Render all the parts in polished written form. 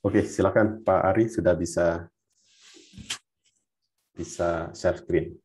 Oke, silakan Pak Ari sudah bisa share screen.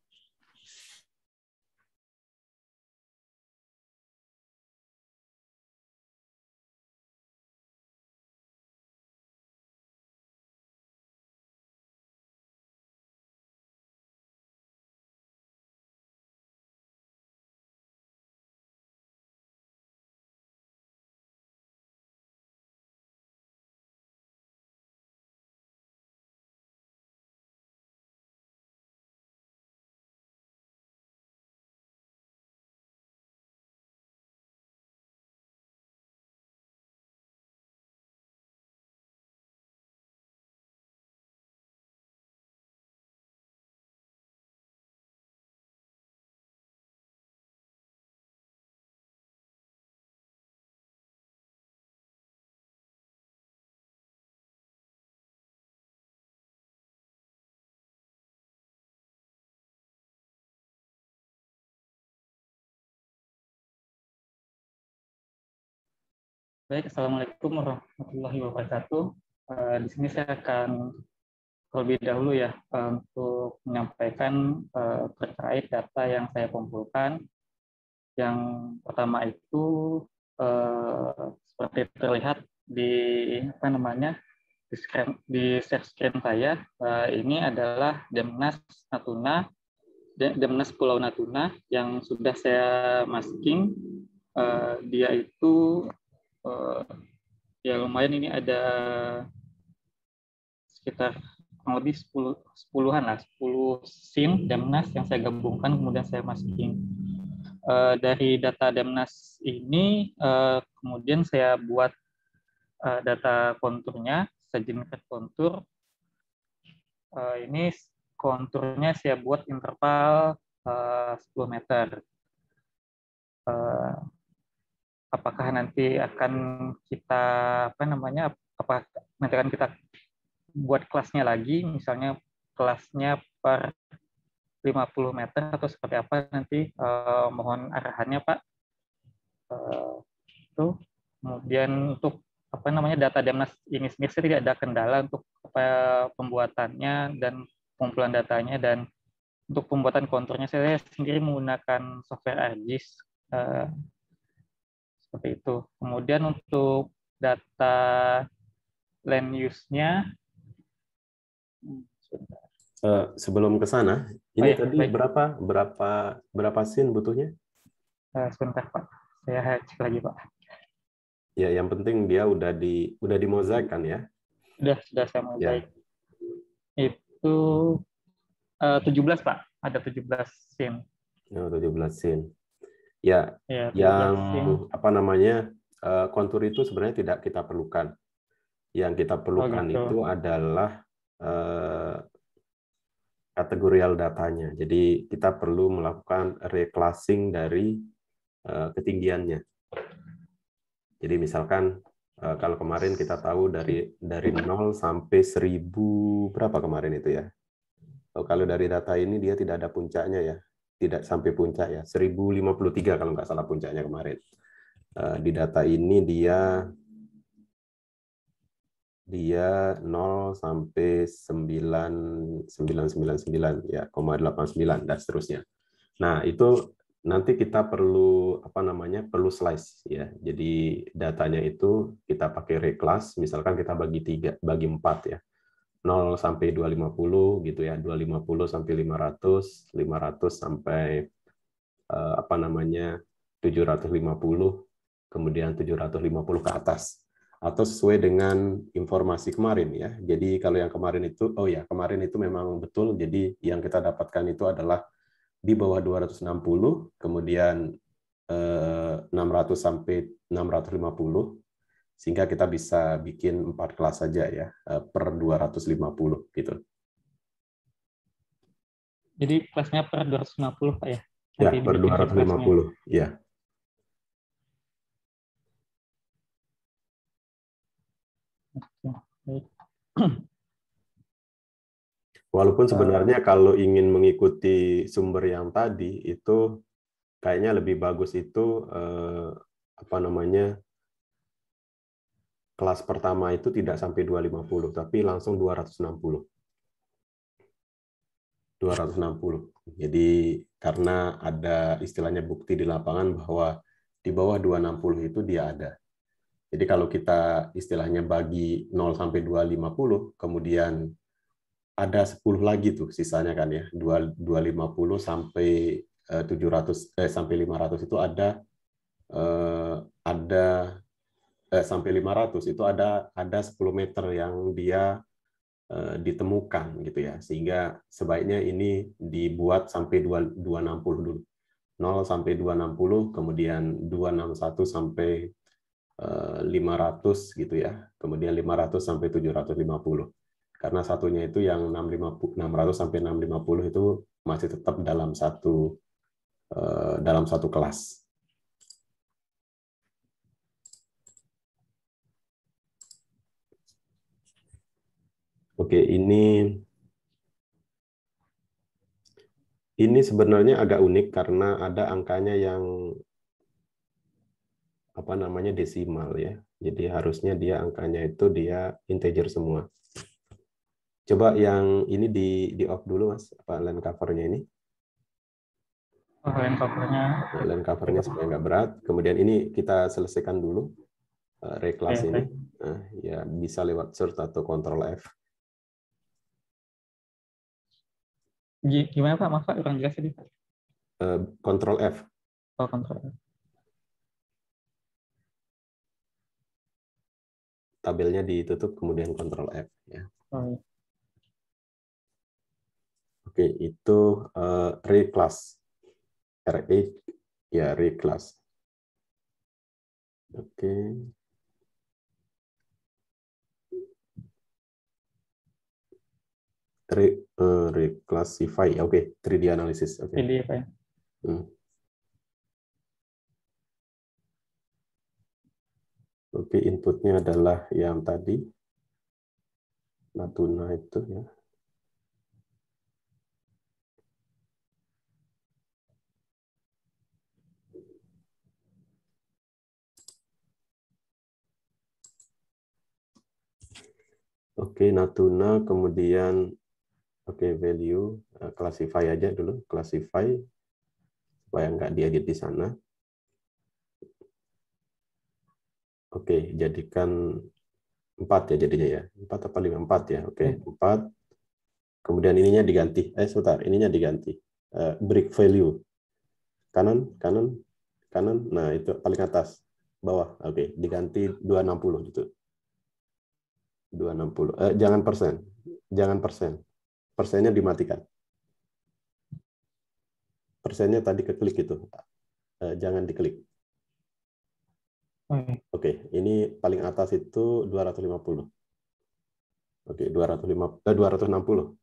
Baik, Assalamualaikum warahmatullahi wabarakatuh. Di sini saya akan terlebih dahulu ya untuk menyampaikan terkait data yang saya kumpulkan. Yang pertama itu seperti terlihat di di share screen saya, ini adalah Demnas Natuna, Demnas Pulau Natuna yang sudah saya masking. Dia itu ya lumayan, ini ada sekitar kurang lebih 10-an lah, 10 SIM Demnas yang saya gabungkan kemudian saya masking. Dari data Demnas ini kemudian saya buat data konturnya, saya generate kontur. Ini konturnya saya buat interval 10 meter. Apakah nanti akan kita apakah nanti akan kita buat kelasnya lagi, misalnya kelasnya per 50 meter atau seperti apa nanti, mohon arahannya Pak. Itu kemudian untuk data Demnas ini sendiri saya tidak ada kendala untuk pembuatannya dan pengumpulan datanya, dan untuk pembuatan konturnya saya sendiri menggunakan software ArcGIS seperti itu. Kemudian untuk data land use-nya, Sebelum ke sana, ini tadi baik. berapa scene butuhnya? Sebentar Pak, saya cek lagi Pak. Ya, yang penting dia udah di mozaik kan ya? Sudah saya mozaik. Ya. Itu 17 Pak, ada 17 scene. 17 scene. Ya, Ya, 17 yang scene. kontur itu sebenarnya tidak kita perlukan. Yang kita Oh perlukan gitu. itu adalah kategorial datanya. Jadi kita perlu melakukan reclassing dari ketinggiannya. Jadi misalkan kalau kemarin kita tahu dari 0 sampai 1000 berapa kemarin itu ya. Kalau dari data ini dia tidak ada puncaknya ya. Tidak sampai puncak ya. 1053 kalau nggak salah puncaknya kemarin. Di data ini dia 0 sampai 9999 ya, 0,89 dan seterusnya. Nah, itu nanti kita perlu perlu slice ya. Jadi datanya itu kita pakai reclass, misalkan kita bagi 4 ya. 0 sampai 250 gitu ya, 250 sampai 500, 500 sampai 750, kemudian 750 ke atas, atau sesuai dengan informasi kemarin ya. Jadi kalau yang kemarin itu, kemarin itu memang betul, jadi yang kita dapatkan itu adalah di bawah 260, kemudian 600 sampai 650, sehingga kita bisa bikin 4 kelas saja ya, per 250 gitu. Jadi kelasnya per 250 Pak ya? Ya, Nanti per dibikin kelasnya. 250, ya. Walaupun sebenarnya kalau ingin mengikuti sumber yang tadi itu kayaknya lebih bagus itu kelas pertama itu tidak sampai 250, tapi langsung 260. 260. Jadi karena ada istilahnya bukti di lapangan bahwa di bawah 260 itu dia ada. Jadi kalau kita istilahnya bagi 0 sampai 250, kemudian ada 10 lagi tuh sisanya kan ya. 250 sampai 700 sampai 500 itu sampai 500 itu ada 10 meter yang dia ditemukan gitu ya, sehingga sebaiknya ini dibuat sampai 260 dulu, 0 sampai 260, kemudian 261 sampai 500 gitu ya, kemudian 500 sampai 750, karena satunya itu yang 600 sampai 650 itu masih tetap dalam satu kelas. Oke, ini sebenarnya agak unik karena ada angkanya yang desimal ya. Jadi harusnya dia angkanya itu dia integer semua. Coba yang ini di off dulu Mas, line covernya ini. Line covernya. Line covernya supaya nggak berat. Kemudian ini kita selesaikan dulu reclass ini. Nah, ya bisa lewat Shift atau Ctrl F. Gimana Pak? Maaf Pak, kurang jelas tadi. Ctrl F. Oh, Ctrl F. Tabelnya ditutup kemudian Ctrl F ya. Oh, iya. Oke, itu reclass. RE ya reclass. Oke. Reclassify. Oke, 3D analysis. Oke. 3D Pak ya. Oke, inputnya adalah yang tadi Natuna itu ya. Oke, Natuna, kemudian value, classify aja dulu, classify supaya nggak diedit di sana. Oke, jadikan 4 ya jadinya ya. 4 apa 5? 4 ya. Oke, 4. Kemudian ininya diganti. Sebentar, ininya diganti. Break value. Kanan. Nah, itu paling atas. Bawah. Oke, diganti 260 gitu. 260. Jangan persen. Jangan persen. Persennya dimatikan. Persennya tadi keklik itu. Jangan diklik. Oke, ini paling atas itu 250. Oke, 260. 260.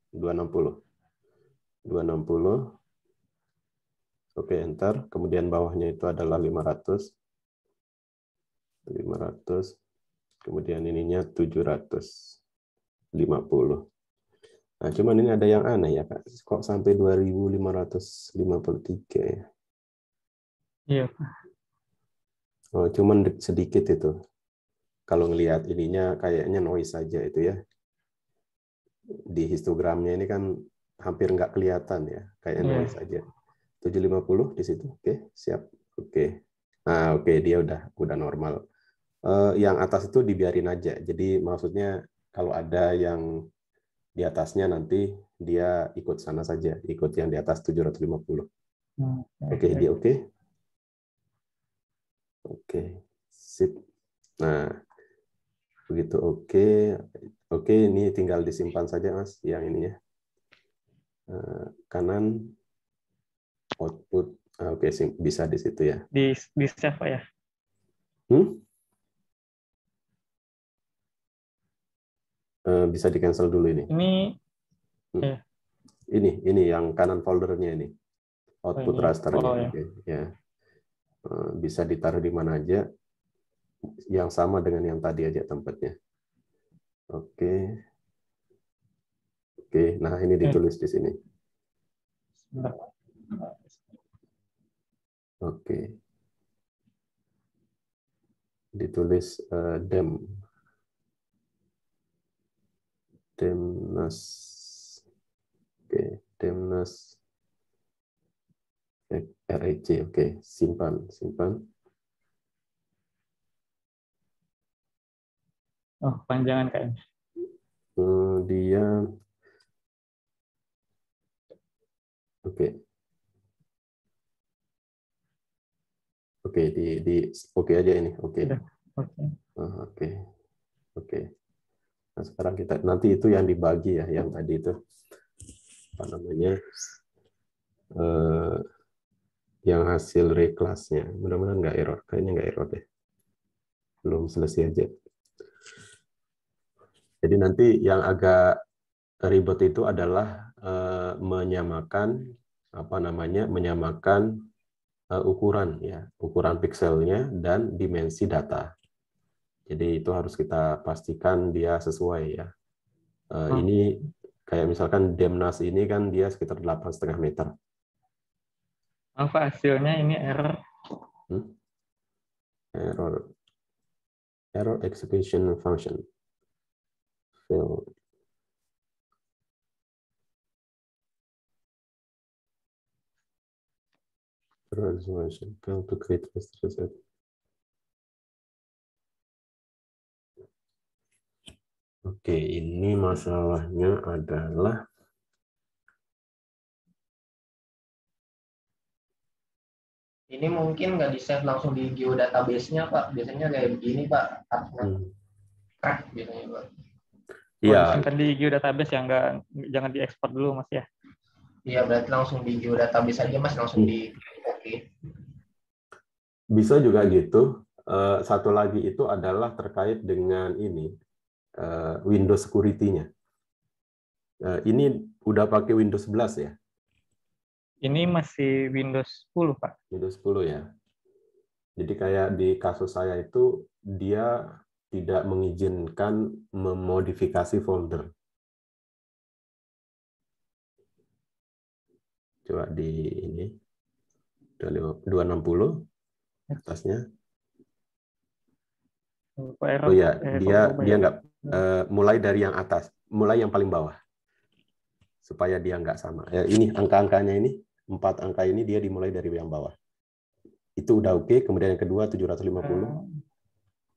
Oke, enter. Kemudian bawahnya itu adalah 500. 500. Kemudian ininya 750. Nah, cuman ini ada yang aneh ya, Kak. Kok sampai 2553 ya? Iya. Oh, cuman sedikit itu. Kalau ngelihat ininya kayaknya noise saja itu ya. Di histogramnya ini kan hampir nggak kelihatan ya, kayak noise saja. 750 di situ. Oke, siap. Oke. Nah, oke, dia udah normal. Yang atas itu dibiarin aja. Jadi maksudnya kalau ada yang di atasnya nanti dia ikut sana saja, ikut yang di atas 750. Oke, dia oke. Oke, sip. Nah, begitu oke. Oke, ini tinggal disimpan saja, Mas, yang ininya. Kanan, output. Oke, bisa di situ ya. Di save Pak ya? Bisa di cancel dulu ini. Ini yang kanan foldernya ini. Output rasternya. Oke, ya. Bisa ditaruh di mana aja. Yang sama dengan yang tadi aja tempatnya. Oke. Oke, nah ini ditulis di sini. Oke. Ditulis dem. Demnas. Oke, Demnas REC. Oke, simpan, simpan. Oh, panjangan kayaknya. Dia oke. Oke, oke aja ini. Oke. Sudah. Oke. Oke. Oke. Nah, sekarang kita nanti itu yang dibagi ya, yang tadi itu apa namanya? Yang hasil reklasnya. Mudah-mudahan nggak error. Kayaknya nggak error deh. Belum selesai aja. Jadi nanti yang agak ribet itu adalah menyamakan apa namanya? Menyamakan ukuran ya, ukuran pikselnya dan dimensi data. Jadi itu harus kita pastikan dia sesuai ya. Ini kayak misalkan Demnas ini kan dia sekitar 8,5 meter. Apa hasilnya ini error? Error execution function fail. Error execution fail to create first result. Oke, ini masalahnya adalah ini mungkin nggak di-save langsung di geodatabase-nya, Pak. Biasanya kayak begini, Pak. Crack biasanya, Pak. Iya. Disimpan di geodatabase ya, jangan diekspor dulu, Mas ya. Iya, berarti langsung di geodatabase aja, Mas. Langsung di oke. Bisa juga gitu. Satu lagi itu adalah terkait dengan ini, Windows security-nya. Ini udah pakai Windows 11 ya? Ini masih Windows 10, Pak. Windows 10 ya. Jadi kayak di kasus saya itu, dia tidak mengizinkan memodifikasi folder. Coba di ini, 260, atasnya. Oh ya, dia nggak mulai dari yang atas, mulai yang paling bawah, supaya dia nggak sama. Ini angka-angkanya ini 4 angka ini dia dimulai dari yang bawah. Itu udah oke. Kemudian yang kedua 750.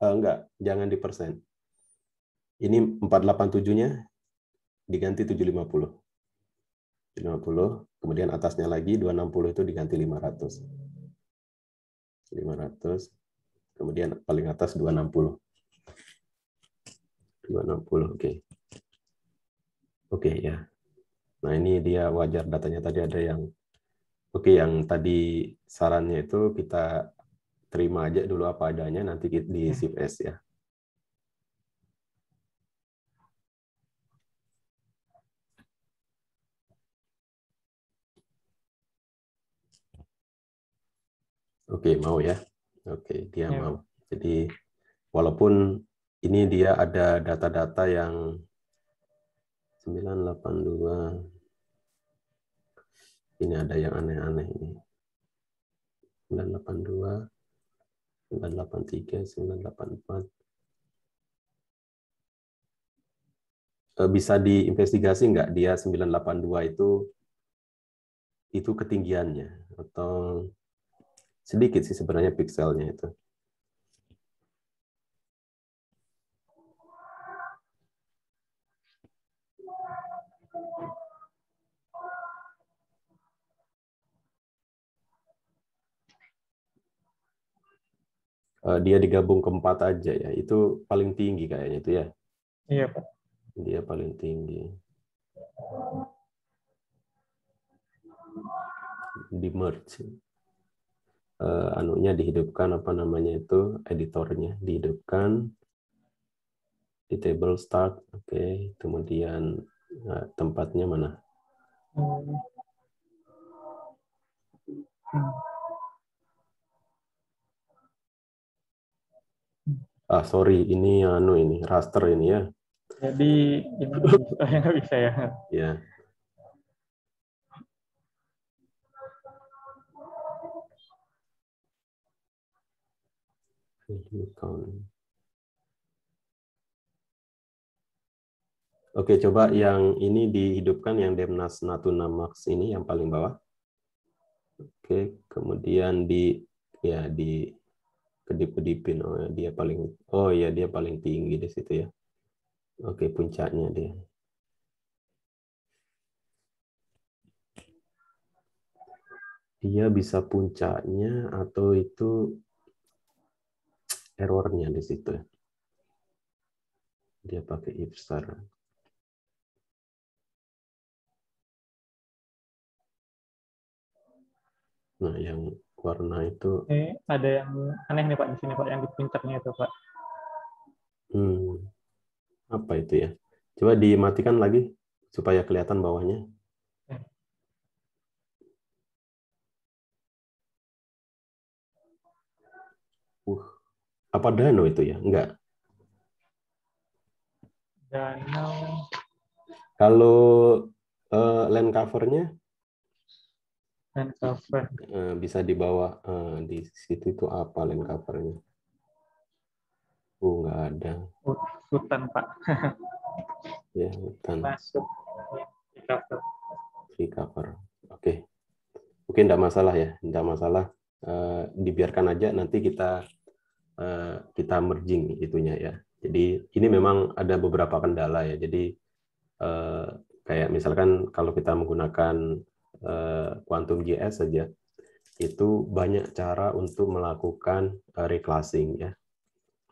Enggak, jangan di persen. Ini 487-nya diganti 750. 750. Kemudian atasnya lagi 260 itu diganti 500. 500. Kemudian paling atas 260. 260, oke. Oke ya. Nah, ini dia wajar datanya tadi ada yang oke, yang tadi sarannya itu kita terima aja dulu apa adanya, nanti di shift S ya. Oke, mau ya. Oke, dia mau. Jadi walaupun ini dia ada data-data yang 982. Ini ada yang aneh-aneh ini. 982, 983, 984. Bisa diinvestigasi nggak dia 982 itu ketinggiannya atau sedikit sih sebenarnya pikselnya itu. Dia digabung ke 4 aja ya, itu paling tinggi kayaknya itu ya. Iya, Pak. Dia paling tinggi. Di merge. Anunya dihidupkan, apa namanya itu, editornya dihidupkan. Di table start, oke. Kemudian tempatnya mana? Sorry, ini ini raster ini ya. Jadi ini nggak bisa ya. Ya. Oke, coba yang ini dihidupkan, yang Demnas Natuna Max ini yang paling bawah. Oke, kemudian di kedip-kedipin. Oh, ya dia paling tinggi di situ ya. Oke, puncaknya dia. Dia bisa puncaknya atau itu errornya di situ. Dia pakai if star. Nah, yang warna itu Ada yang aneh nih Pak di sini Pak, yang di puncaknya itu Pak. Apa itu ya? Coba dimatikan lagi supaya kelihatan bawahnya. Apa Dano itu ya? Enggak. Danau. Kalau land covernya Dan cover. bisa di bawah, di situ itu apa land covernya? Nggak ada. Hutan Pak. Ya, hutan. Masuk. Di cover. Free cover. Oke. Mungkin enggak masalah ya. Enggak masalah. Dibiarkan aja, nanti kita merging itunya ya. Jadi ini memang ada beberapa kendala ya. Jadi kayak misalkan kalau kita menggunakan Quantum JS saja, itu banyak cara untuk melakukan reclassing ya.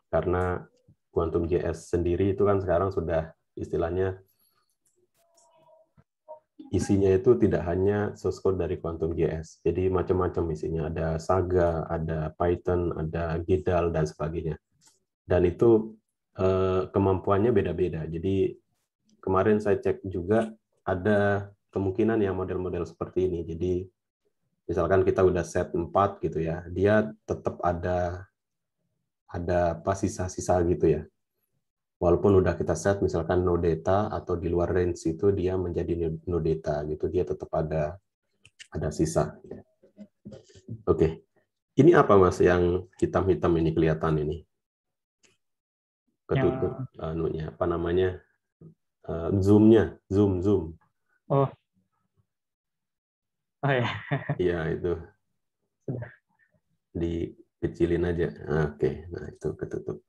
Karena Quantum JS sendiri itu kan sekarang sudah istilahnya isinya itu tidak hanya source code dari Quantum JS. Jadi macam-macam isinya. Ada Saga, ada Python, ada GDAL, dan sebagainya. Dan itu kemampuannya beda-beda. Jadi kemarin saya cek juga ada kemungkinan yang model-model seperti ini. Jadi misalkan kita udah set 4 gitu ya, dia tetap ada apa sisa-sisa gitu ya. Walaupun udah kita set misalkan no data atau di luar range itu dia menjadi no data gitu, dia tetap ada sisa. Oke. Ini apa Mas yang hitam-hitam ini kelihatan ini? Ketutup anunya, apa namanya? Zoom-nya, zoom. Oh ya. Iya, itu. Dikecilin aja. Oke, nah itu ketutup.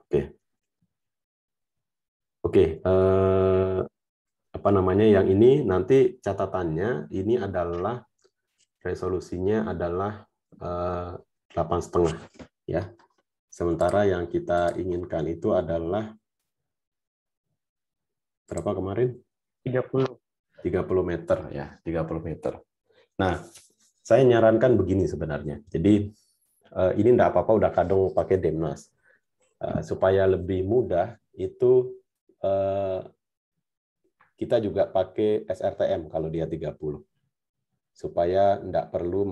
Oke, apa namanya yang ini nanti catatannya ini adalah resolusinya adalah 8,5 ya. Sementara yang kita inginkan itu adalah berapa kemarin? 30 meter ya, 30 meter. Nah, saya nyarankan begini sebenarnya. Jadi ini enggak apa-apa udah kadang pakai Demnas. Supaya lebih mudah itu kita juga pakai SRTM kalau dia 30. Supaya enggak perlu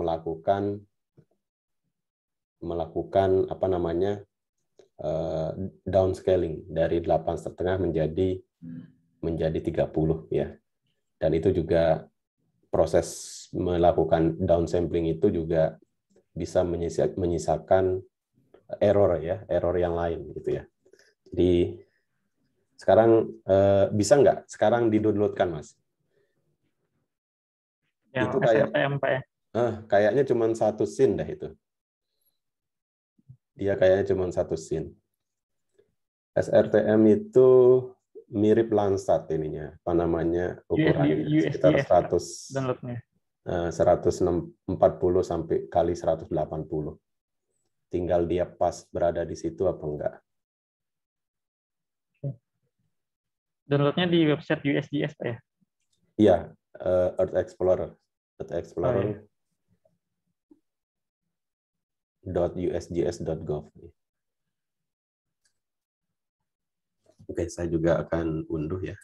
melakukan apa namanya downscaling dari 8,5 menjadi 30 ya. Dan itu juga proses melakukan downsampling itu juga bisa menyisakan error ya, error yang lain gitu ya. Jadi sekarang bisa nggak sekarang di-downloadkan Mas? yang Itu kayak SRTM Pak ya. kayaknya cuma satu scene dah itu. Dia kayaknya cuma satu scene. SRTM itu mirip Landsat ininya, apa namanya ukurannya sekitar USGS 100 downloadnya. 140 sampai kali 180. Tinggal dia pas berada di situ apa enggak. Downloadnya di website USGS Pak ya. Iya, Earth Explorer. .usgs.gov. Oke, saya juga akan unduh ya.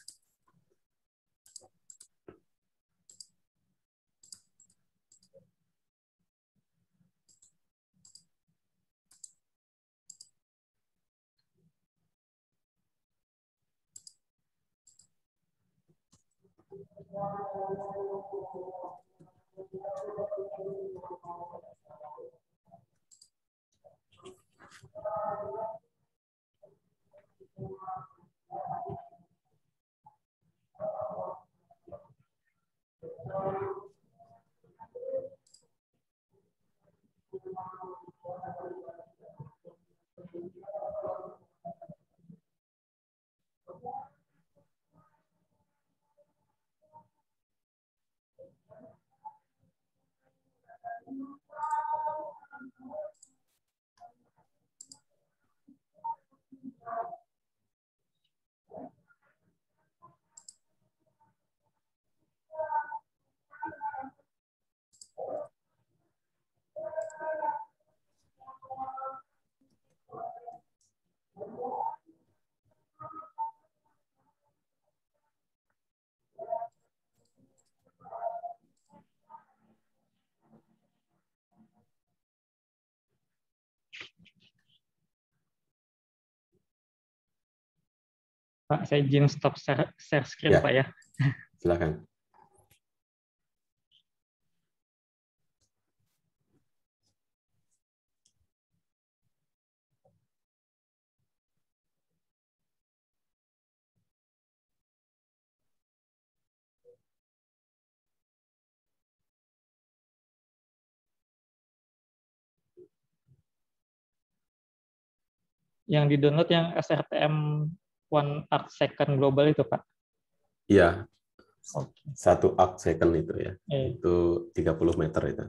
Pak, saya izin stop share screen, Ya, Pak ya. silakan. Yang di-download yang SRTM One Arc Second Global itu, Pak. Iya, Oke. 1 arc second itu ya. Eh. Itu 30 meter itu.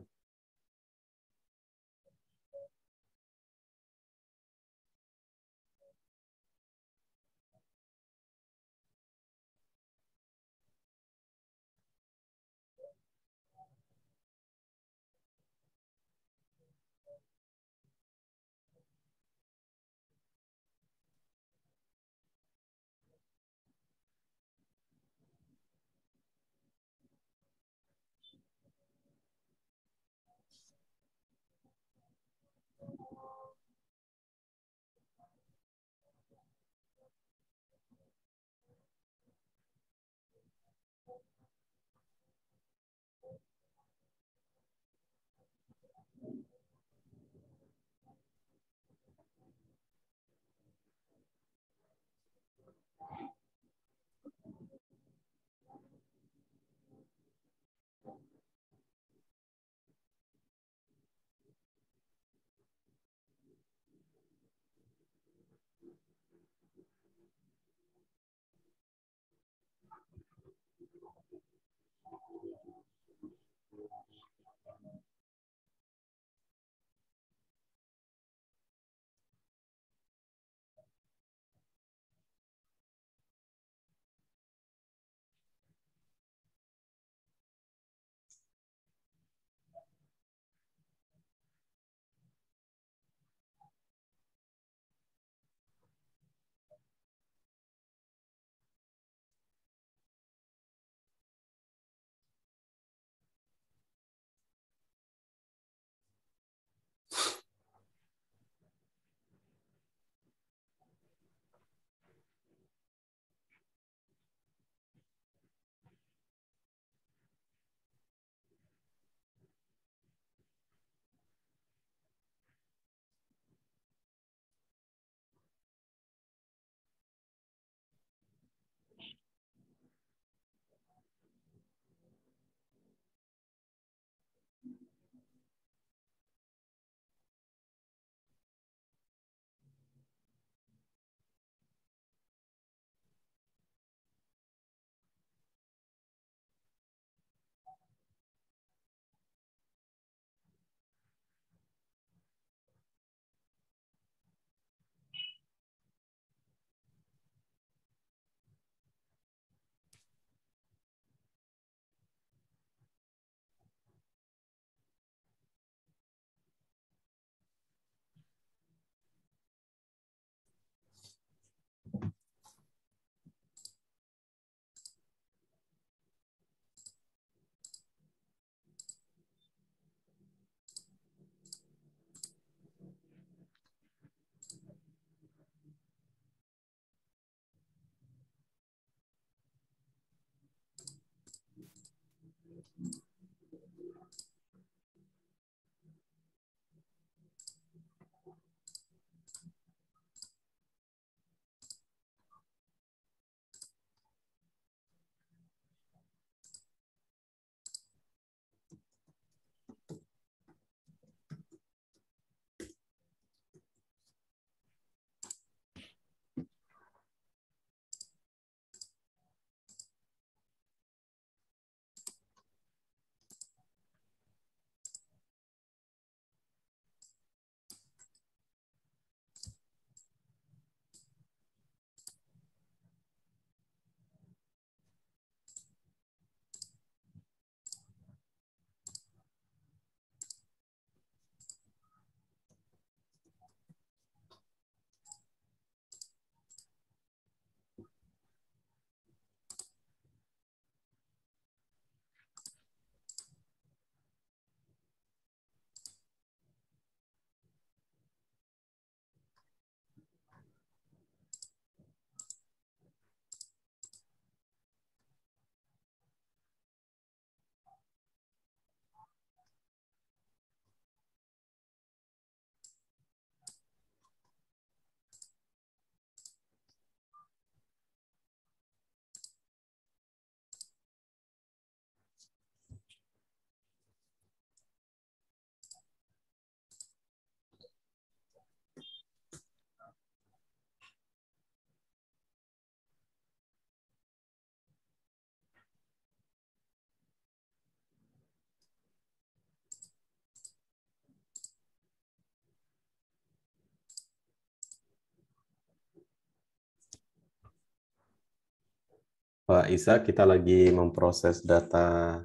Pak Isa, kita lagi memproses data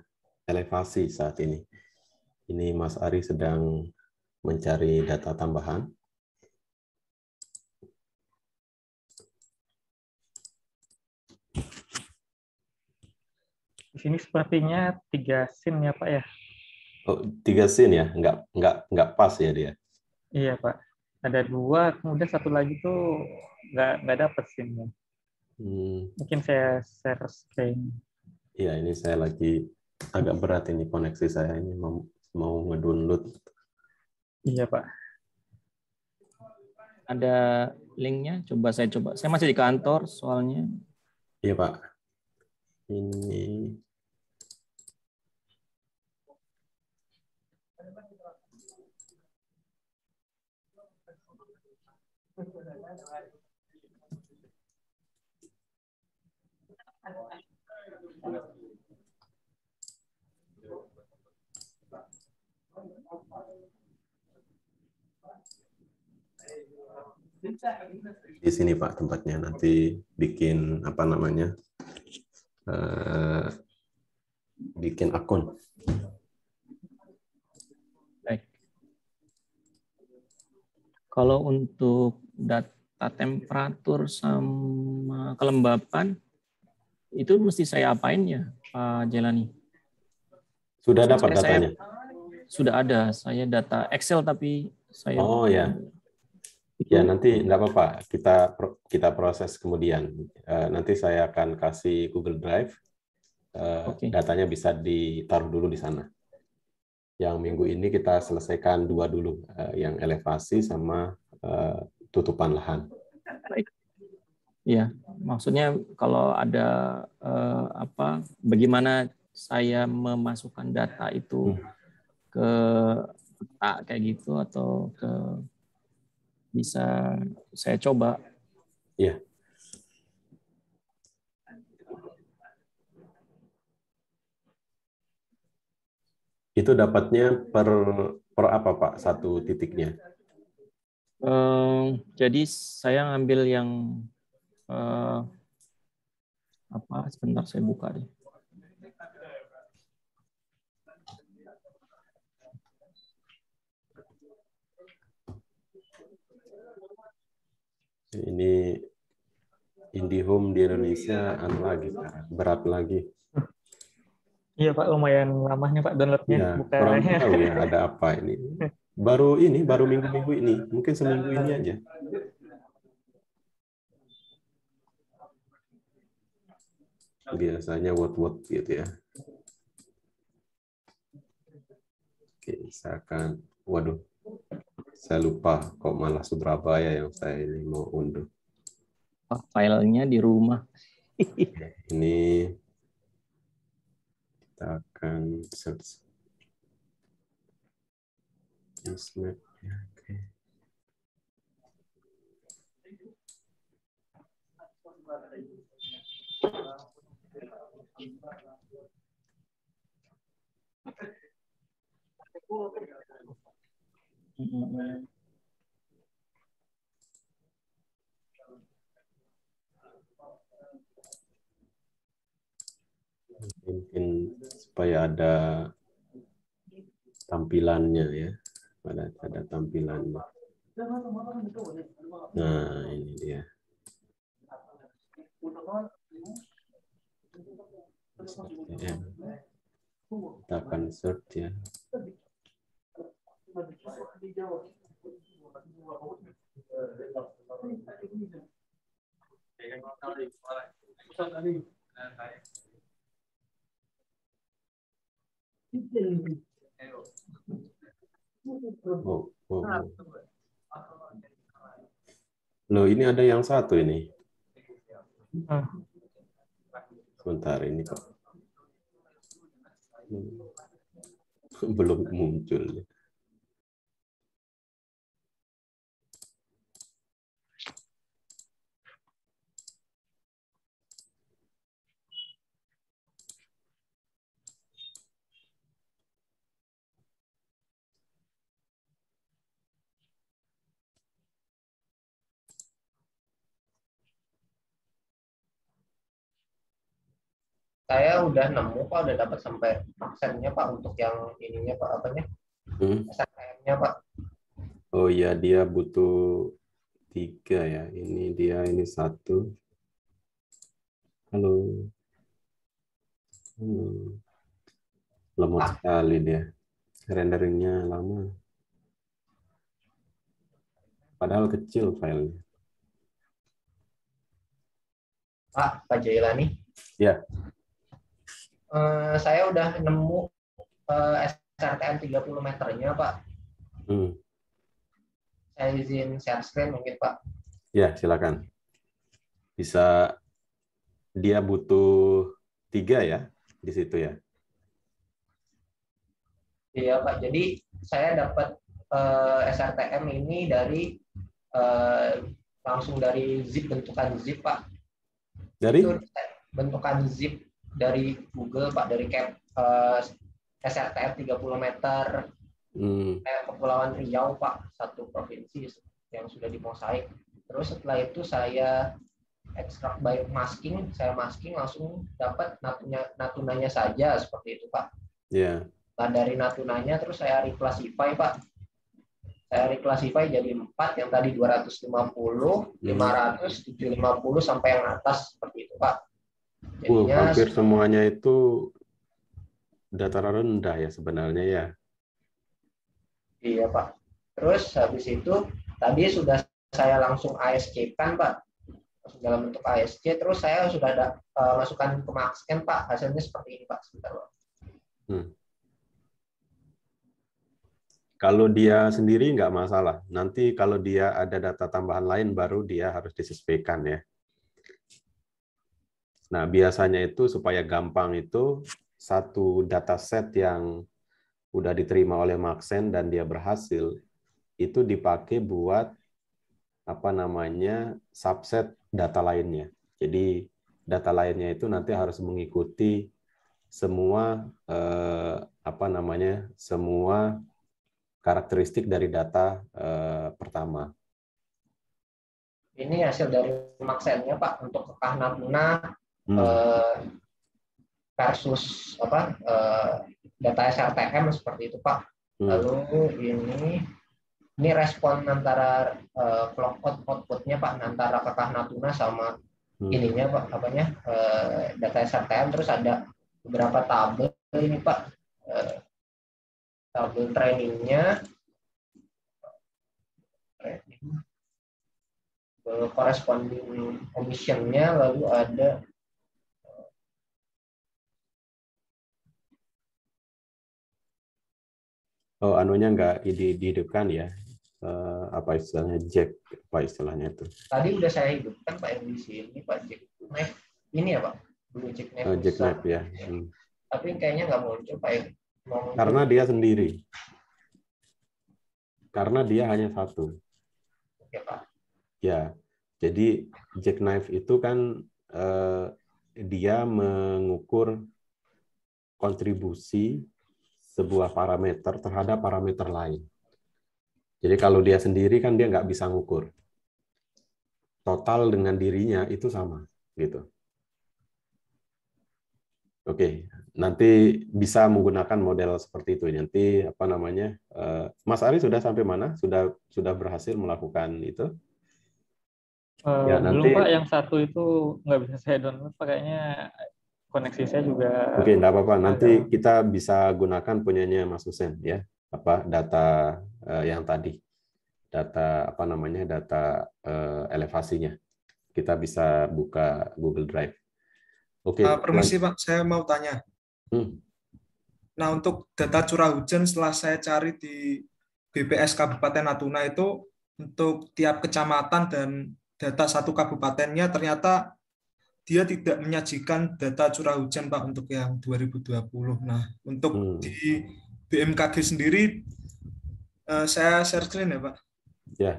elevasi saat ini. Ini Mas Ari sedang mencari data tambahan. Di sini sepertinya 3 scene ya Pak ya. Oh, 3 scene ya? Nggak pas ya dia? Iya Pak. Ada 2, kemudian satu lagi tuh nggak dapet scene-nya. Mungkin saya share screen. Iya, ini saya lagi agak berat ini koneksi saya ini mau ngedownload. Iya Pak. Ada linknya, coba. Saya masih di kantor soalnya. Iya Pak. Ini di sini Pak tempatnya, nanti bikin apa namanya, bikin akun. Baik. Kalau untuk data temperatur sama kelembapan, itu mesti saya apain ya, Pak Jelani? Sudah dapat datanya? Sudah ada, saya data Excel tapi saya... Oh ya. Ya nanti nggak apa-apa, kita proses kemudian. Nanti saya akan kasih Google Drive, datanya bisa ditaruh dulu di sana. Yang minggu ini kita selesaikan 2 dulu, yang elevasi sama tutupan lahan. Baik. Ya, maksudnya kalau ada bagaimana saya memasukkan data itu ke peta kayak gitu atau ke bisa saya coba. Iya. Itu dapatnya per apa Pak, satu titiknya? Jadi saya ngambil yang sebentar saya buka deh. Ini IndiHome di Indonesia lagi berat lagi. Iya Pak, lumayan lamanya Pak downloadnya. Ya, kurang tahu ya ada apa ini. Baru minggu-minggu ini, mungkin seminggu ini aja. Biasanya word gitu ya. Oke, misalkan, waduh, saya lupa kok malah Surabaya yang saya ini mau unduh. Filenya di rumah. Ini kita akan search. Oke. Mungkin supaya ada tampilannya ya, ada tampilannya. Nah, ini dia. Kita akan search ya. Oh. Loh, ini ada yang satu ini. Sebentar ini kok. Belum muncul. Saya udah nemu Pak, udah dapat sampai aksennya Pak untuk yang ininya Pak, apanya? SNM-nya Pak. Oh iya, dia butuh 3 ya. Ini 1. Halo. Lemot sekali dia. Renderingnya lama. Padahal kecil filenya. Pak Jailani. Ya. Saya udah nemu SRTM 30 meternya Pak. Saya izin share screen mungkin Pak. Ya, silakan. Bisa, dia butuh 3 ya di situ ya. Iya Pak. Jadi saya dapat SRTM ini dari langsung dari zip, bentukan zip Pak. Dari? Itu bentukan zip dari Google Pak, dari SRTM 30 meter. Kepulauan Riau Pak, satu provinsi yang sudah dimosaik. Terus setelah itu saya ekstrak by masking, saya masking langsung dapat natunanya saja seperti itu Pak. Iya. Nah dari natunanya terus saya reclassify Pak. Saya reclassify jadi 4, yang tadi 250, 500, 750 sampai yang atas seperti itu Pak. Jadinya hampir semuanya itu dataran rendah ya sebenarnya ya. Iya Pak. Terus habis itu tadi sudah saya langsung ASC-kan Pak, langsung dalam bentuk ASC. Terus saya sudah masukkan ke Maxscan Pak. Hasilnya seperti ini Pak. Sebentar Pak. Kalau dia sendiri nggak masalah. Nanti kalau dia ada data tambahan lain baru dia harus disesuaikan ya. Nah biasanya itu supaya gampang itu satu dataset yang udah diterima oleh Maxscan dan dia berhasil itu dipakai buat subset data lainnya. Jadi data lainnya itu nanti harus mengikuti semua semua karakteristik dari data pertama. Ini hasil dari Maxscan-nya Pak untuk Kekah Natuna versus data SRTM seperti itu Pak. Lalu ini respon antara clock output-nya Pak, antara Kekah Natuna sama ininya Pak, data SRTM. Terus ada beberapa tabel ini Pak, tabel trainingnya, corresponding omission-nya, lalu ada anunya nggak dihidupkan ya, apa istilahnya itu? Tadi udah saya hidupkan Pak yang di sini Pak, Jackknife ini ya Pak, dulu Jackknife ya. Tapi kayaknya nggak muncul Pak. Karena dia sendiri, karena dia hanya satu. Oke Pak. Ya, jadi Jackknife itu kan dia mengukur kontribusi sebuah parameter terhadap parameter lain. Jadi kalau dia sendiri kan dia nggak bisa ngukur. Total dengan dirinya itu sama, gitu. Oke, nanti bisa menggunakan model seperti itu. Nanti Mas Ari sudah sampai mana? Sudah berhasil melakukan itu? Ya, nanti... Belum Pak, yang satu itu nggak bisa saya download, kayaknya koneksi saya juga. Oke, enggak apa-apa. Nanti kita bisa gunakan punyanya Mas Husen ya. Data yang tadi. Data data elevasinya. Kita bisa buka Google Drive. Oke. Permisi Pak, saya mau tanya. Nah, untuk data curah hujan setelah saya cari di BPS Kabupaten Natuna itu untuk tiap kecamatan dan data satu kabupatennya ternyata dia tidak menyajikan data curah hujan Pak untuk yang 2020. Nah, untuk di BMKG sendiri saya share screen ya Pak. Ya.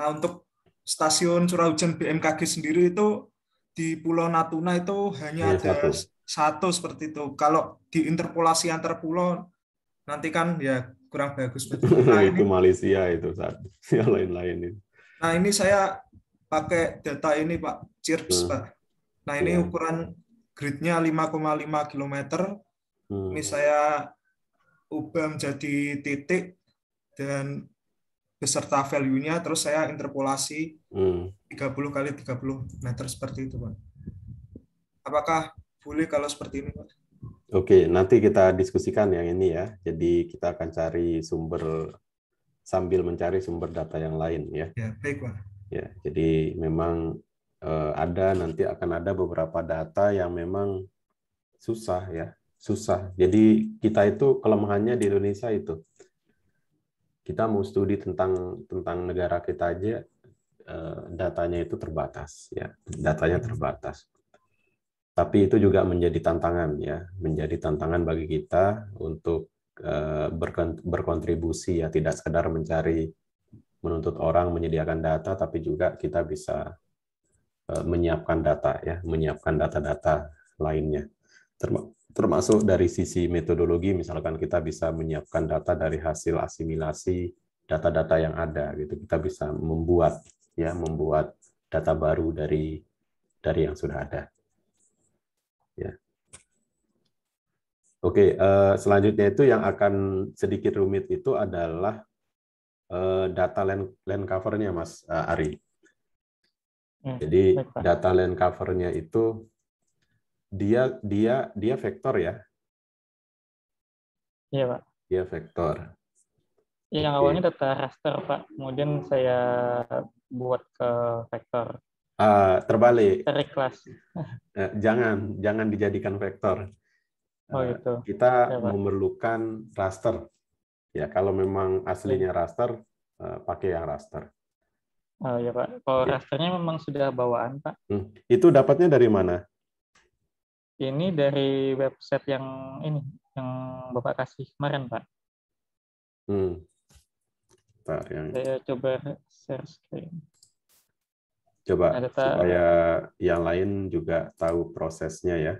Nah, untuk stasiun curah hujan BMKG sendiri itu di Pulau Natuna itu hanya ada satu seperti itu. Kalau diinterpolasi antar pulau nanti kan ya kurang bagus. Nah, itu Malaysia itu satu, yang lain-lain itu. Nah, ini saya pakai data ini Pak, CIRPS Pak. Nah, ini Iya. ukuran gridnya 5,5 km. Ini Hmm. saya ubah menjadi titik dan beserta value-nya, terus saya interpolasi 30 kali 30 meter seperti itu, Pak. Apakah boleh kalau seperti ini, Pak? Oke, nanti kita diskusikan yang ini ya. Jadi kita akan cari sumber sambil mencari sumber data yang lain ya. Ya, baik, Pak. Ya, jadi memang nanti akan ada beberapa data yang memang susah ya, susah. Jadi kita itu kelemahannya di Indonesia itu. Kita mau studi tentang negara kita aja, datanya itu terbatas ya, datanya terbatas. Tapi itu juga menjadi tantangan ya, menjadi tantangan bagi kita untuk berkontribusi ya, tidak sekedar menuntut orang menyediakan data, tapi juga kita bisa menyiapkan data ya, menyiapkan data-data lainnya. Termasuk dari sisi metodologi, misalkan kita bisa menyiapkan data dari hasil asimilasi data-data yang ada gitu. Kita bisa membuat data baru dari yang sudah ada. Ya. Oke, selanjutnya itu yang akan sedikit rumit itu adalah data land cover-nya, Mas Ari. Jadi data land cover-nya itu dia vektor ya. Iya, Pak. Dia vektor. Yang awalnya data raster, Pak. Kemudian saya buat ke vektor. Terbalik. Dari kelas. Jangan dijadikan vektor. Oh, gitu. Kita ya, Pak. memerlukan raster. Ya, kalau memang aslinya raster, pakai yang raster. Oh ya, Pak. Kalau rasternya memang sudah bawaan, Pak. Itu dapatnya dari mana? Ini dari website yang Bapak kasih kemarin, Pak. Saya coba share screen. Coba supaya yang lain juga tahu prosesnya ya.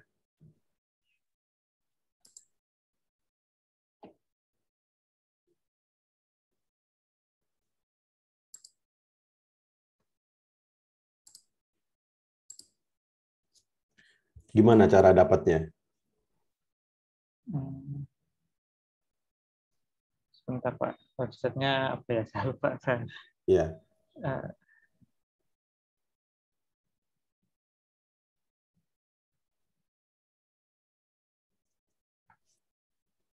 Gimana cara dapatnya? Sebentar, Pak. Websitenya apa ya? Saya lupa. Iya.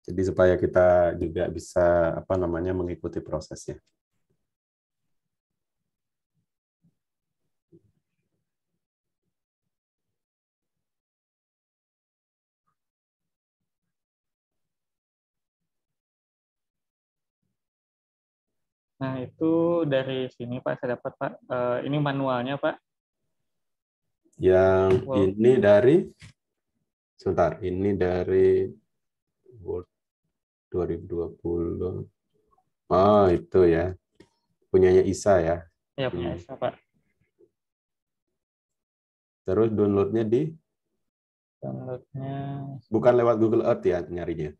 Jadi supaya kita juga bisa mengikuti prosesnya. Nah, itu dari sini, Pak, saya dapat, Pak. Ini manualnya, Pak. Yang ini ini dari Word 2020. Oh, itu ya. Punyanya Isa ya. Ya, punya Isa, Pak. Terus downloadnya bukan lewat Google Earth ya nyarinya?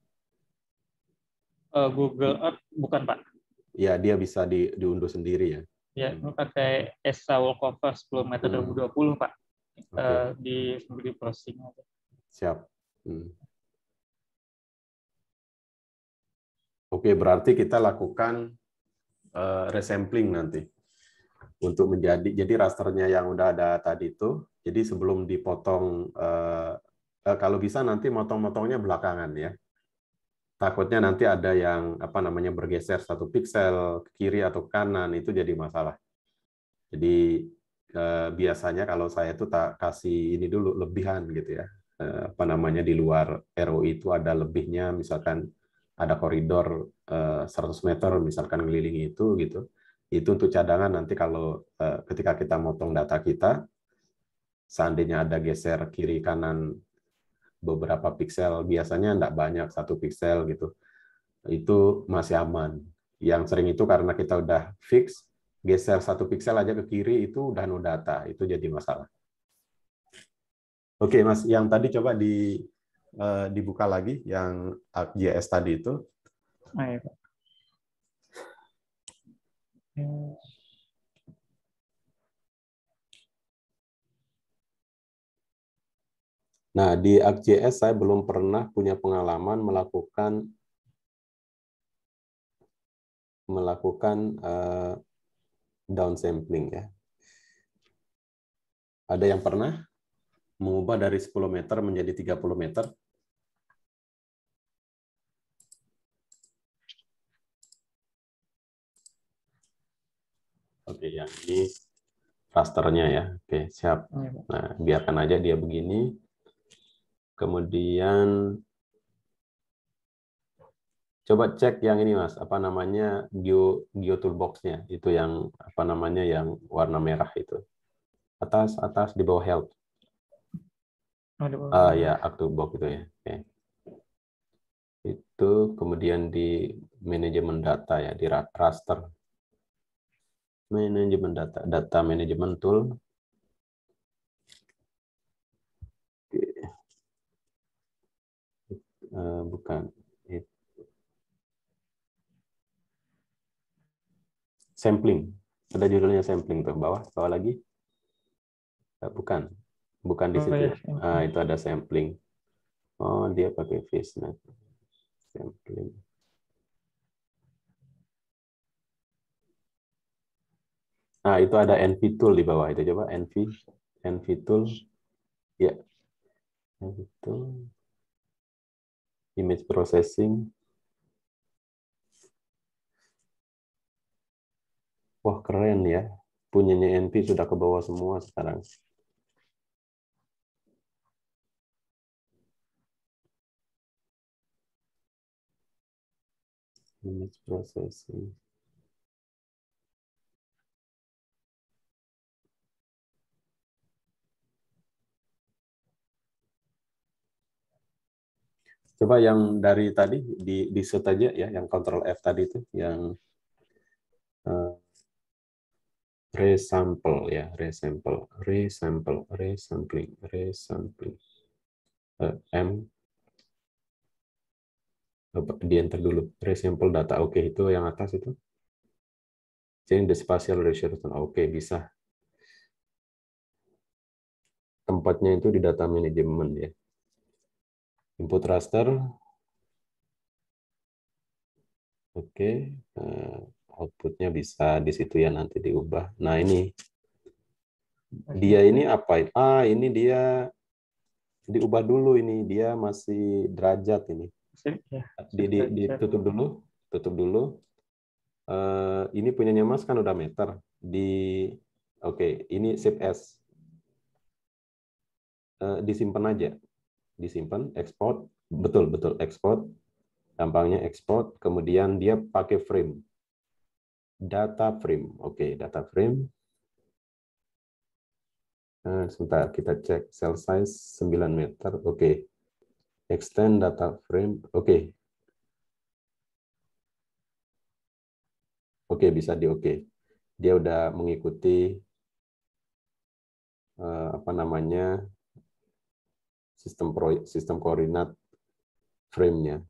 Google Earth bukan, Pak. Ya, dia bisa diunduh sendiri ya. Ya, ini pakai ESA Worldcover 10 Meter 2020, Pak. Di browsing aja. Siap. Oke, berarti kita lakukan resampling nanti untuk jadi rasternya yang udah ada tadi itu. Jadi sebelum dipotong, kalau bisa nanti motong-motongnya belakangan ya. Takutnya nanti ada yang bergeser 1 piksel ke kiri atau ke kanan, itu jadi masalah. Jadi biasanya kalau saya tuh tak kasih ini dulu lebihan gitu ya. Di luar ROI itu ada lebihnya, misalkan ada koridor 100 meter misalkan ngelilingi itu gitu. Itu untuk cadangan nanti kalau ketika kita motong data kita, seandainya ada geser kiri kanan beberapa piksel, biasanya enggak banyak 1 piksel gitu, itu masih aman. Yang sering itu karena kita udah fix, geser 1 piksel aja ke kiri itu udah no data, itu jadi masalah. Oke, Mas, yang tadi coba dibuka lagi, yang ArcGIS tadi itu. Ayo, Pak. Nah, di ArcGIS saya belum pernah punya pengalaman melakukan downsampling ya. Ada yang pernah mengubah dari 10 meter menjadi 30 meter? Oke, yang ini rasternya ya. Oke, siap. Nah, biarkan aja dia begini. Kemudian coba cek yang ini Mas, apa namanya Geo Toolbox-nya. Itu yang apa namanya yang warna merah itu. Atas di bawah help. Ya, Toolbox itu ya. Oke. Itu kemudian di manajemen data ya, di raster. Manajemen data manajemen tool. Bukan. Sampling. Ada judulnya sampling tuh, bawah lagi. Bukan di situ ya. Itu ada sampling. Oh, dia pakai FishNet. Sampling. Nah, itu ada NV tool di bawah itu. Coba NV tool. Ya. NV tool. Image processing. Wah, keren ya. Punyanya NV sudah ke bawah semua sekarang. Image processing. Coba yang dari tadi di set aja ya, yang Ctrl F tadi itu, yang resample ya, resampling, di enter dulu, resample data, oke, itu yang atas itu, change the spatial resolution, oke, bisa. Tempatnya itu di data management ya. Input raster, oke, outputnya bisa di situ ya, nanti diubah. Nah ini, dia ini apa? Ini dia diubah dulu ini, dia masih derajat ini. Ditutup dulu, tutup dulu. Ini punyanya Mas kan udah meter. Oke, ini save as. Disimpan aja. Disimpan, export, betul export. Gampangnya export, kemudian dia pakai frame. Data frame. Oke, data frame. Sebentar kita cek cell size 9 meter. Oke. Extend data frame. Oke. Oke, bisa oke. Dia udah mengikuti apa namanya sistem koordinat frame-nya.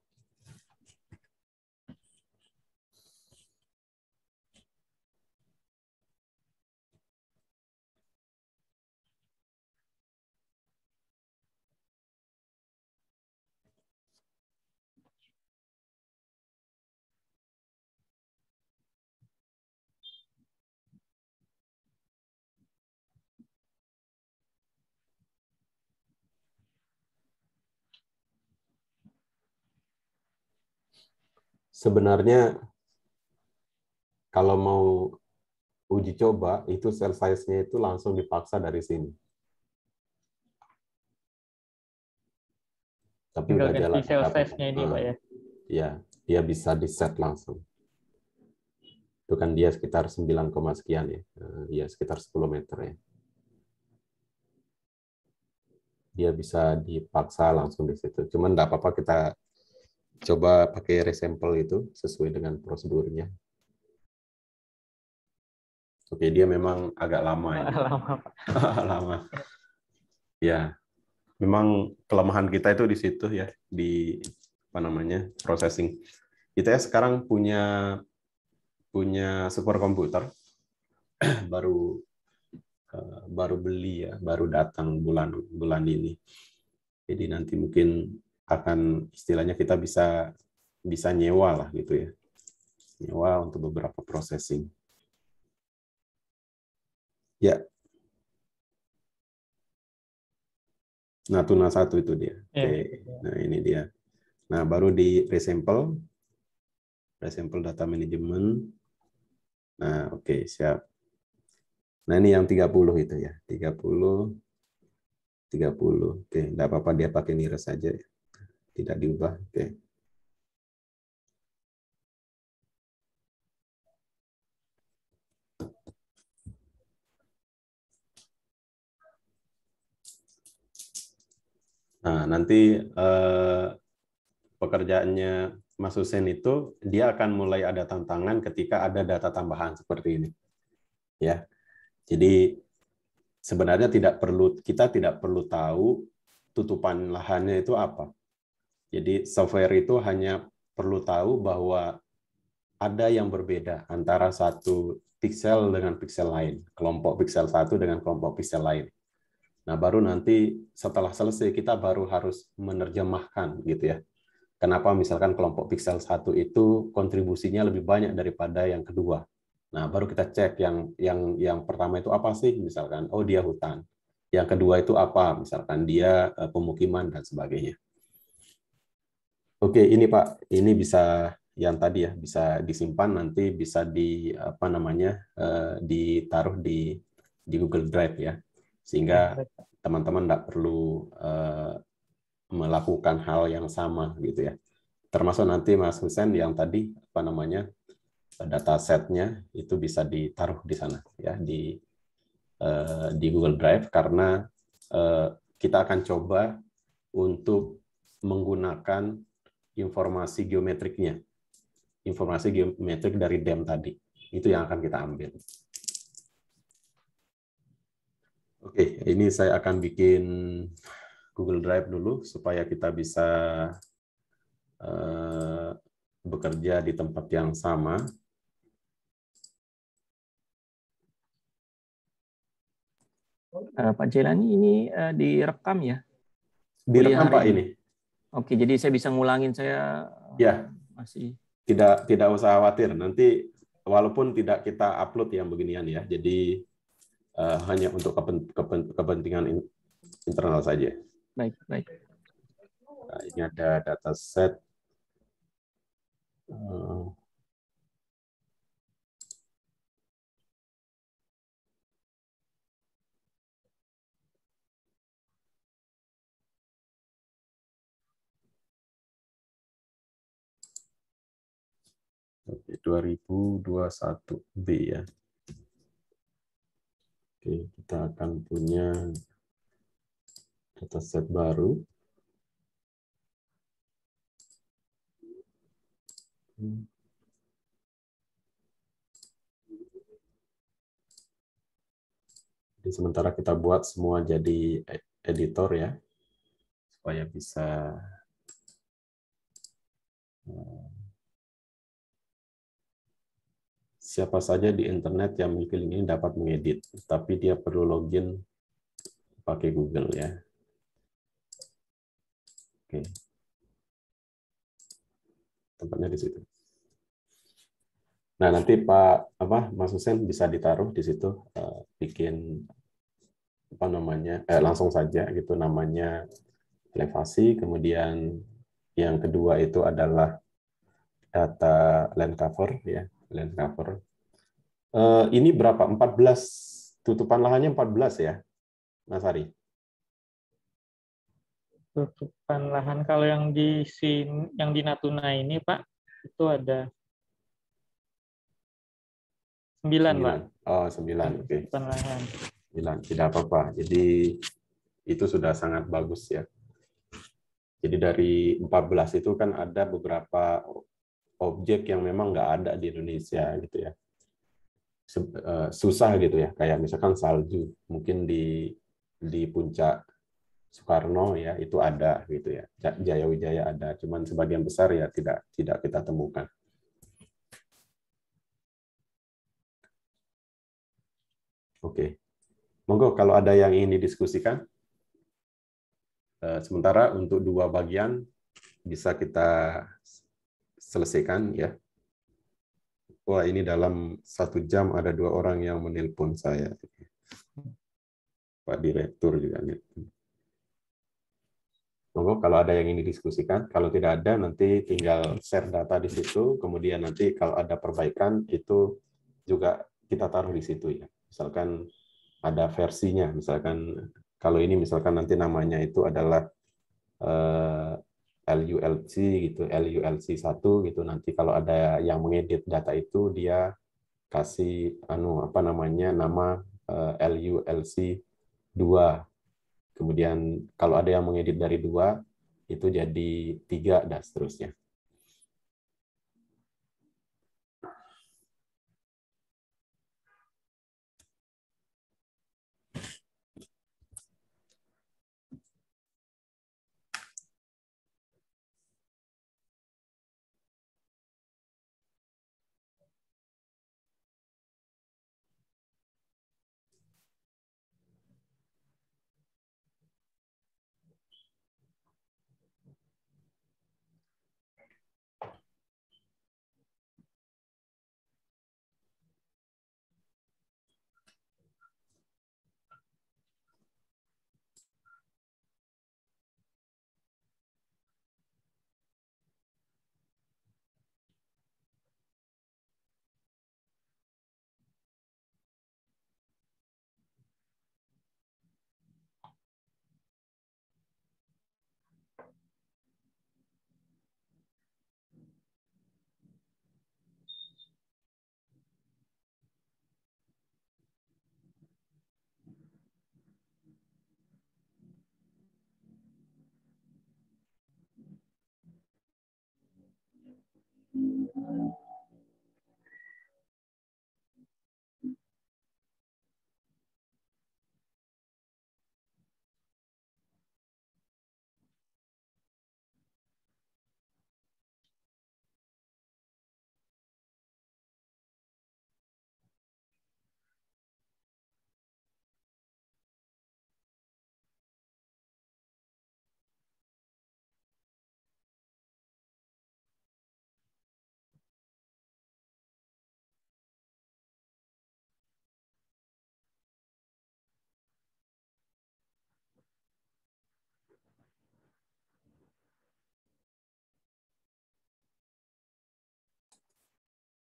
Sebenarnya kalau mau uji coba, itu cell size-nya itu langsung dipaksa dari sini. Tapi tinggal udah jalan. cell size-nya ini, Pak ya? Ya, dia bisa di-set langsung. Itu kan dia sekitar 9, sekian ya. Ya, sekitar 10 meter ya. Dia bisa dipaksa langsung di situ. Cuman enggak apa-apa, kita coba pakai resample itu sesuai dengan prosedurnya. Oke, dia memang agak lama ya. Lama. Ya, memang kelemahan kita itu di situ ya, di apa namanya processing. ITS sekarang punya superkomputer baru beli ya, baru datang bulan ini. Jadi nanti mungkin akan istilahnya kita bisa nyewa lah gitu ya. Nyewa untuk beberapa processing. Ya. Natuna 1 itu dia. Oke. Nah, ini dia. Nah, baru di resample data management. Nah, oke, siap. Nah, ini yang 30 itu ya. 30. Oke, enggak apa-apa dia pakai nearest saja ya. Tidak diubah. Oke. Nah, nanti pekerjaannya Mas Husen itu dia akan mulai ada tantangan ketika ada data tambahan seperti ini. Ya. Jadi sebenarnya kita tidak perlu tahu tutupan lahannya itu apa. Jadi software itu hanya perlu tahu bahwa ada yang berbeda antara satu pixel dengan pixel lain, kelompok pixel satu dengan kelompok pixel lain. Nah, baru nanti setelah selesai kita baru harus menerjemahkan gitu ya. Kenapa misalkan kelompok pixel 1 itu kontribusinya lebih banyak daripada yang kedua. Nah, baru kita cek yang pertama itu apa sih misalkan, oh dia hutan. Yang kedua itu apa? Misalkan dia pemukiman dan sebagainya. Oke, ini Pak, ini bisa yang tadi ya, bisa disimpan nanti bisa ditaruh di Google Drive ya. Sehingga teman-teman tidak perlu melakukan hal yang sama gitu ya. Termasuk nanti Mas Husen yang tadi data setnya itu bisa ditaruh di sana ya di Google Drive karena kita akan coba untuk menggunakan informasi geometriknya, informasi geometrik dari DEM tadi itu yang akan kita ambil. Oke, ini saya akan bikin Google Drive dulu supaya kita bisa bekerja di tempat yang sama. Pak Jelani ini direkam ya? Direkam Pak ini. Oke, jadi saya bisa ngulangin saya ya masih. Tidak usah khawatir. Nanti walaupun tidak kita upload yang beginian ya, jadi hanya untuk kepentingan internal saja. Baik. Nah, ini ada dataset. Oke, 2021B ya. Oke, kita akan punya dataset baru. Jadi sementara kita buat semua jadi editor ya, supaya bisa siapa saja di internet yang memiliki link ini dapat mengedit, tapi dia perlu login pakai Google ya. Oke. Tempatnya di situ. Nah, nanti Mas Husen bisa ditaruh di situ, bikin langsung saja gitu namanya elevasi, kemudian yang kedua itu adalah data land cover ya, land cover. Ini berapa? 14 tutupan lahannya 14 ya, Mas Ari? Tutupan lahan kalau yang di sini, yang di Natuna ini Pak, itu ada 9 Pak. Oh, 9. Oke. Tutupan lahan. 9, tidak apa-apa. Jadi itu sudah sangat bagus ya. Jadi dari 14 itu kan ada beberapa objek yang memang nggak ada di Indonesia gitu ya. Susah gitu ya, kayak misalkan salju. Mungkin di puncak Soekarno ya itu ada gitu ya. Jaya Wijaya ada, cuman sebagian besar ya tidak kita temukan. Oke. Monggo kalau ada yang ingin didiskusikan. Sementara untuk 2 bagian bisa kita selesaikan ya. Wah, ini dalam 1 jam ada 2 orang yang menelpon saya. Pak Direktur juga. Monggo kalau ada yang ingin didiskusikan, kalau tidak ada nanti tinggal share data di situ, kemudian nanti kalau ada perbaikan itu juga kita taruh di situ ya. Misalkan ada versinya, misalkan kalau ini misalkan nanti namanya itu adalah LULC gitu, LULC 1 gitu. Nanti kalau ada yang mengedit data itu dia kasih nama LULC 2. Kemudian kalau ada yang mengedit dari 2 itu jadi 3 dan seterusnya.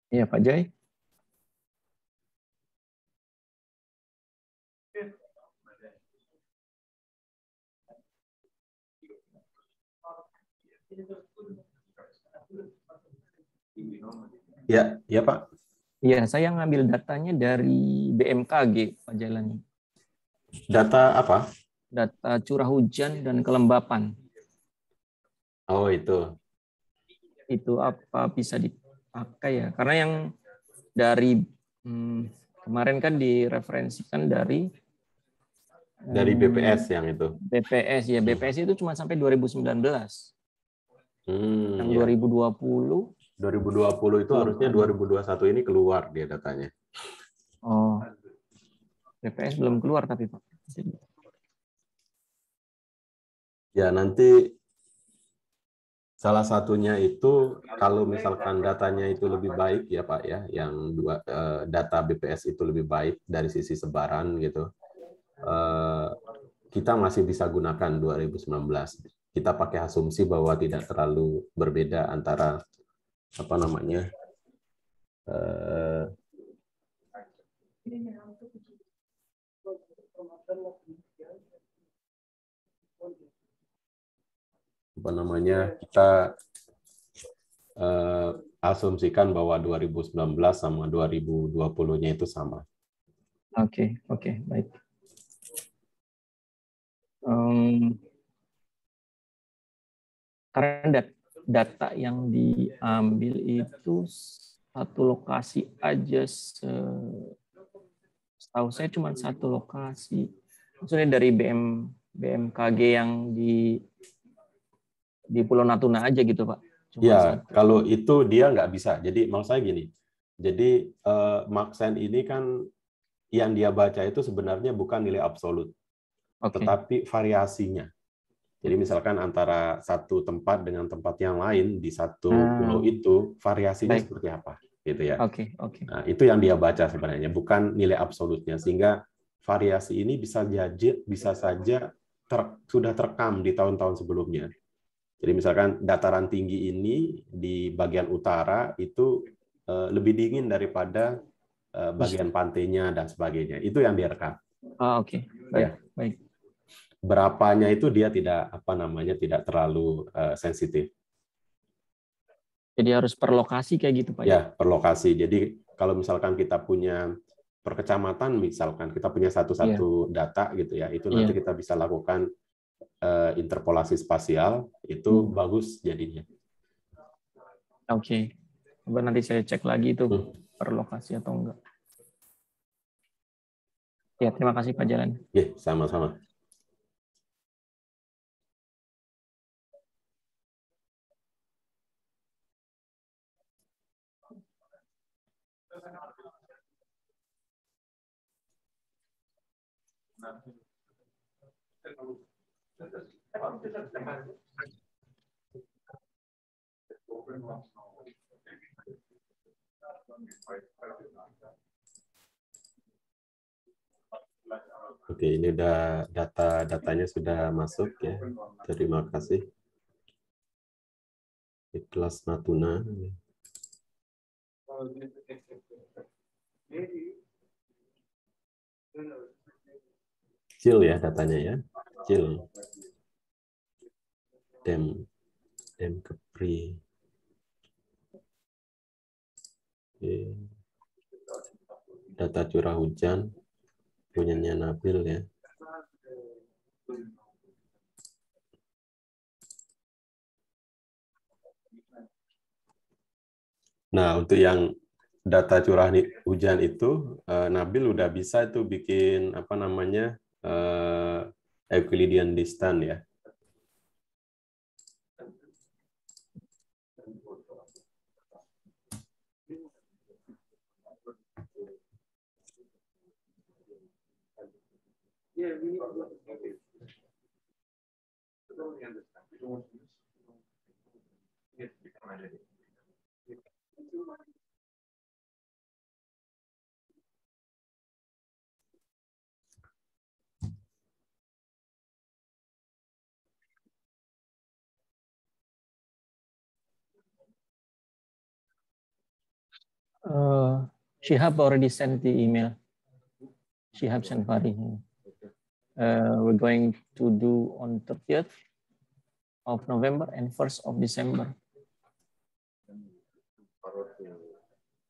Iya, Pak Jai. Ya, ya Pak. Iya, saya ngambil datanya dari BMKG, Pak Jailani. Data apa? Data curah hujan dan kelembapan. Oh, itu. Itu apa bisa dipakai ya? Karena yang dari kemarin kan direferensikan dari BPS yang itu. BPS ya, BPS itu cuma sampai 2019. Yang Ya. 2020 itu harusnya 2021 ini keluar dia datanya. Oh. BPS belum keluar tapi Pak. Ya, nanti salah satunya itu kalau misalkan datanya itu lebih baik ya Pak ya, yang data BPS itu lebih baik dari sisi sebaran gitu. Kita masih bisa gunakan 2019. Kita pakai asumsi bahwa tidak terlalu berbeda antara kita asumsikan bahwa 2019 sama 2020-nya itu sama. Oke, baik. Karena data yang diambil itu satu lokasi aja, setahu saya cuma satu lokasi. Maksudnya dari BMKG yang di Pulau Natuna aja gitu Pak. Ya, kalau itu dia nggak bisa. Jadi maksud saya gini, jadi Maxen ini kan yang dia baca itu sebenarnya bukan nilai absolut, tetapi variasinya. Jadi misalkan antara satu tempat dengan tempat yang lain di satu pulau itu variasinya seperti apa, gitu ya. Oke. Nah, itu yang dia baca sebenarnya, bukan nilai absolutnya. Sehingga variasi ini bisa saja sudah terekam di tahun-tahun sebelumnya. Jadi misalkan dataran tinggi ini di bagian utara itu lebih dingin daripada bagian pantainya dan sebagainya. Itu yang direkam. Oke. Baik. Berapanya itu dia tidak tidak terlalu sensitif. Jadi harus per lokasi kayak gitu, Pak? Ya, per lokasi. Jadi kalau misalkan kita punya per kecamatan, misalkan kita punya satu data gitu ya, itu nanti kita bisa lakukan interpolasi spasial, itu bagus jadinya. Oke. Coba nanti saya cek lagi itu per lokasi atau enggak. Ya, terima kasih Pak Jalan. Ya, sama-sama. Oke, ini udah datanya sudah masuk ya. Terima kasih. Di kelas Natuna. Kecil ya datanya ya. Kecil. Dem Kepri. Oke. Data curah hujan punyanya Nabil ya. Nah, untuk yang data curah hujan itu Nabil udah bisa itu bikin Euclidean distance ya. Shihab already sent the email. Shihab Sanfari. We're going to do on 30th of November and 1st of December.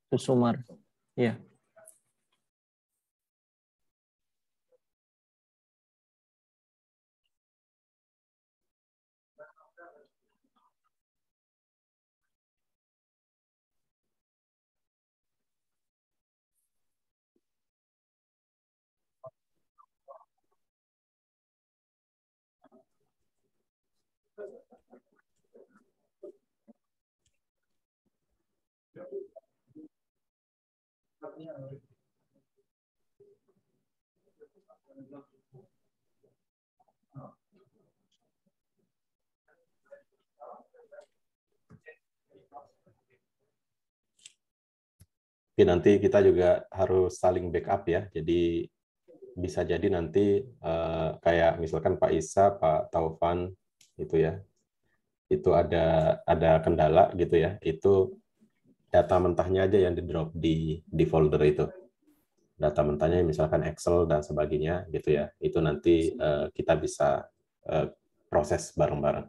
To Sumar. Yeah. Tapi nanti kita juga harus saling backup ya. Jadi bisa jadi nanti kayak misalkan Pak Isa, Pak Taufan itu ya, itu ada kendala gitu ya. Itu data mentahnya aja yang di drop di folder itu. Data mentahnya misalkan Excel dan sebagainya gitu ya. Itu nanti kita bisa proses bareng-bareng.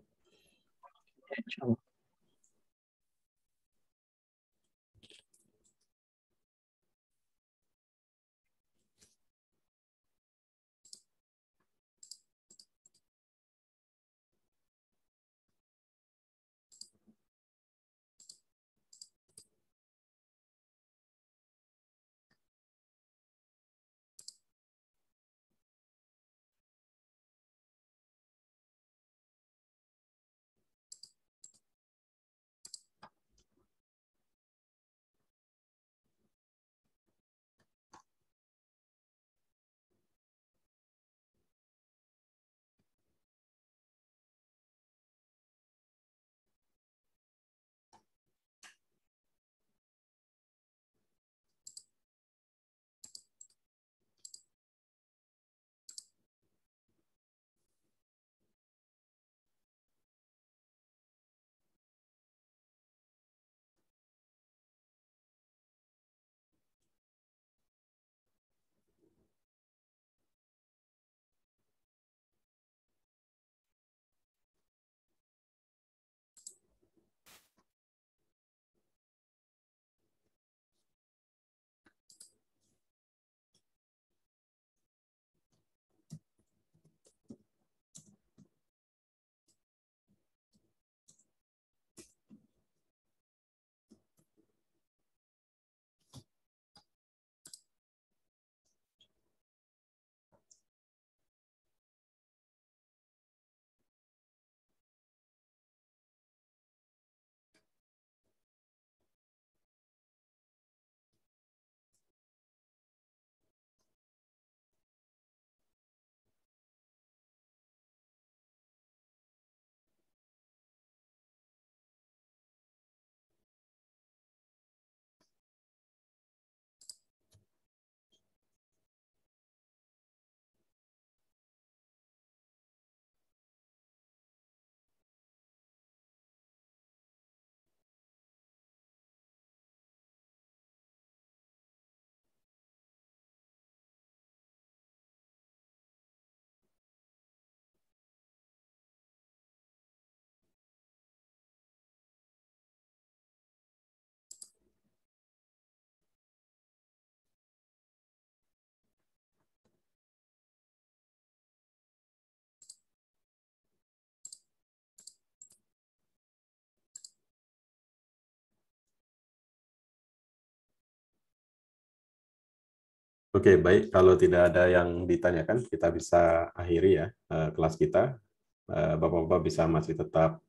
Oke, baik. Kalau tidak ada yang ditanyakan, kita bisa akhiri ya kelas kita. Bapak-bapak bisa masih tetap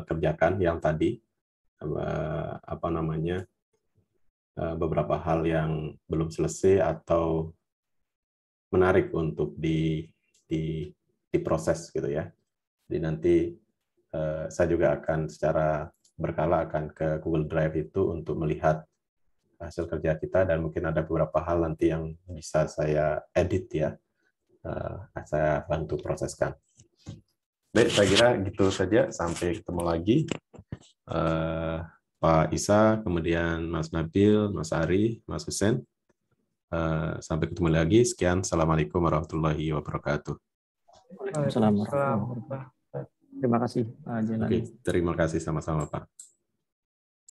kerjakan yang tadi, apa namanya, beberapa hal yang belum selesai atau menarik untuk diproses gitu ya. Jadi nanti saya juga akan secara berkala akan ke Google Drive itu untuk melihat hasil kerja kita, dan mungkin ada beberapa hal nanti yang bisa saya edit ya, saya bantu proseskan. Baik, saya kira gitu saja. Sampai ketemu lagi. Pak Isa, kemudian Mas Nabil, Mas Ari, Mas Hussein. Sampai ketemu lagi. Sekian. Assalamualaikum warahmatullahi wabarakatuh. Waalaikumsalam warahmatullahi wabarakatuh. Terima kasih, Pak Jelani. Oke, terima kasih sama-sama, Pak.